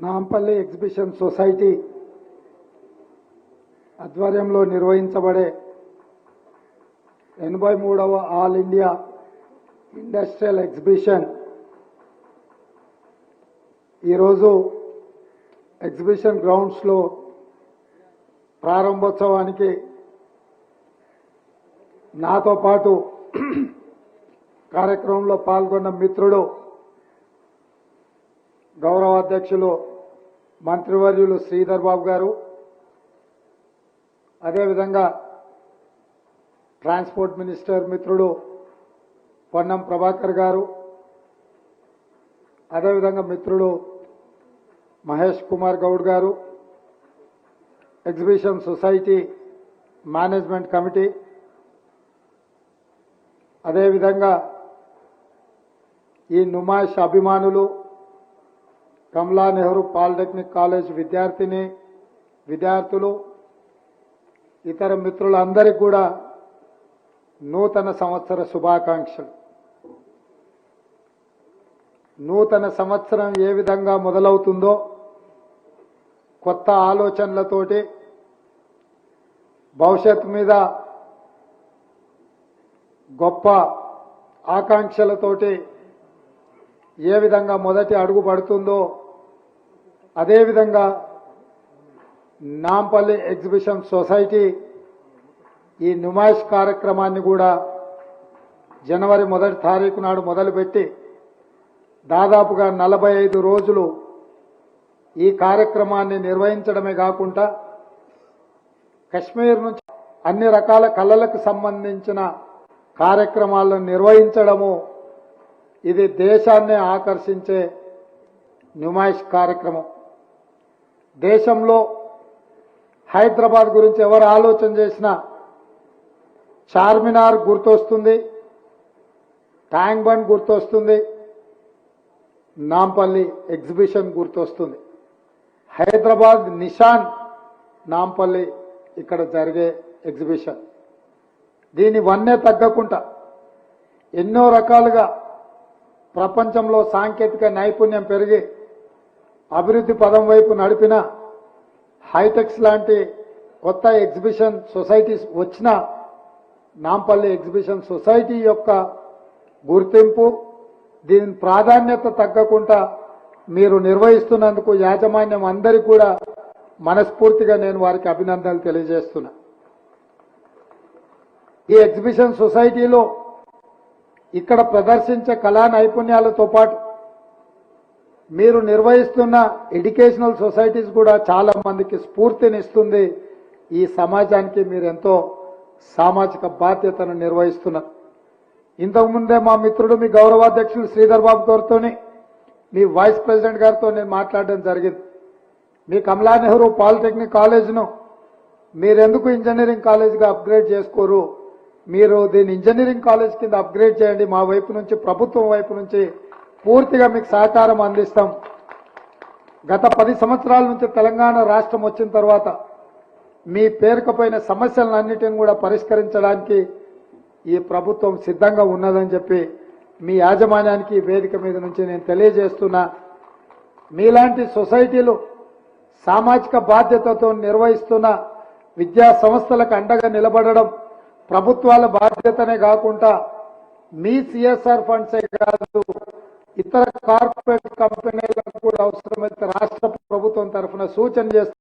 Nampally exhibition society ఆధ్వర్యంలో నిర్వహించబడే 83వ all India industrial exhibition ఈరోజు ఎగ్జిబిషన్ గ్రౌండ్స్లో ప్రారంభోత్సవానికి నాతో పాటు కార్యక్రమంలో పాల్గొన్న మిత్రుడు గౌరవ అధ్యక్షులు మంత్రివర్యులు శ్రీధర్ బాబు గారు, అదేవిధంగా ట్రాన్స్పోర్ట్ మినిస్టర్ మిత్రుడు పొన్నం ప్రభాకర్ గారు, అదేవిధంగా మిత్రుడు మహేష్ కుమార్ గౌడ్ గారు, ఎగ్జిబిషన్ సొసైటీ మేనేజ్మెంట్ కమిటీ, అదేవిధంగా ఈ నుమాయిష్ అభిమానులు, కమలా నెహ్రూ పాలిటెక్నిక్ కాలేజ్ విద్యార్థులు, ఇతర మిత్రులందరికీ కూడా నూతన సంవత్సర శుభాకాంక్షలు. నూతన సంవత్సరం ఏ విధంగా మొదలవుతుందో కొత్త ఆలోచనలతోటి, భవిష్యత్తు మీద గొప్ప ఆకాంక్షలతోటి ఏ విధంగా మొదటి అడుగు పడుతుందో అదేవిధంగా నాంపల్లి ఎగ్జిబిషన్ సొసైటీ ఈ నుమాయిష్ కార్యక్రమాన్ని కూడా జనవరి 1వ తారీఖు నాడు మొదలుపెట్టి దాదాపుగా 45 రోజులు ఈ కార్యక్రమాన్ని నిర్వహించడమే కాకుండా కశ్మీర్ నుంచి అన్ని రకాల కళలకు సంబంధించిన కార్యక్రమాలను నిర్వహించడము, ఇది దేశాన్ని ఆకర్షించే నుమాయిష్ కార్యక్రమం. దేశంలో హైదరాబాద్ గురించి ఎవరు ఆలోచన చేసినా చార్మినార్ గుర్తొస్తుంది, ట్యాంక్ బండ్ గుర్తొస్తుంది, నాంపల్లి ఎగ్జిబిషన్ గుర్తొస్తుంది. హైదరాబాద్ నిషాన్ నాంపల్లి ఇక్కడ జరిగే ఎగ్జిబిషన్. దీని వన్నే తగ్గకుండా ఎన్నో రకాలుగా ప్రపంచంలో సాంకేతిక నైపుణ్యం పెరిగి అభివృద్ధి పదం వైపు నడిపిన హైటెక్స్ లాంటి కొత్త ఎగ్జిబిషన్ సొసైటీస్ వచ్చిన నాంపల్లి ఎగ్జిబిషన్ సొసైటీ యొక్క గుర్తింపు, దీని ప్రాధాన్యత తగ్గకుండా మీరు నిర్వహిస్తున్నందుకు యాజమాన్యం అందరికీ కూడా మనస్ఫూర్తిగా నేను వారికి అభినందనలు తెలియజేస్తున్నా. ఈ ఎగ్జిబిషన్ సొసైటీలో ఇక్కడ ప్రదర్శించే కళా నైపుణ్యాలతో పాటు మీరు నిర్వహిస్తున్న ఎడ్యుకేషనల్ సొసైటీస్ కూడా చాలా మందికి స్ఫూర్తినిస్తుంది. ఈ సమాజానికి మీరు ఎంతో సామాజిక బాధ్యతను నిర్వహిస్తున్నారు. ఇంతకుముందే మా మిత్రుడు మీ గౌరవాధ్యక్షులు శ్రీధర్ బాబు గారితో, మీ వైస్ ప్రెసిడెంట్ గారితో నేను మాట్లాడడం జరిగింది. మీ కమలా నెహ్రూ పాలిటెక్నిక్ కాలేజ్ను మీరెందుకు ఇంజనీరింగ్ కాలేజ్గా అప్గ్రేడ్ చేసుకోరు, మీరు దీన్ని ఇంజనీరింగ్ కాలేజ్ కింద అప్గ్రేడ్ చేయండి, మా వైపు నుంచి ప్రభుత్వం వైపు నుంచి పూర్తిగా మీకు సహకారం అందిస్తాం. గత 10 సంవత్సరాల నుంచి తెలంగాణ రాష్ట్రం వచ్చిన తర్వాత మీ పేరుకపోయిన సమస్యలన్నిటిని కూడా పరిష్కరించడానికి ఈ ప్రభుత్వం సిద్ధంగా ఉన్నదని చెప్పి మీ యాజమాన్యానికి వేదిక మీద నుంచి నేను తెలియజేస్తున్నా. మీలాంటి సొసైటీలు సామాజిక బాధ్యతతో నిర్వహిస్తున్న విద్యా సంస్థలకు అండగా నిలబడడం ప్రభుత్వాల బాధ్యతనే కాకుండా మీ సిఎస్ఆర్ ఫండ్సే కాదు, ఇతర కార్పొరేట్ కంపెనీలకు కూడా అవసరమైతే రాష్ట్ర ప్రభుత్వం తరఫున సూచన చేస్తూ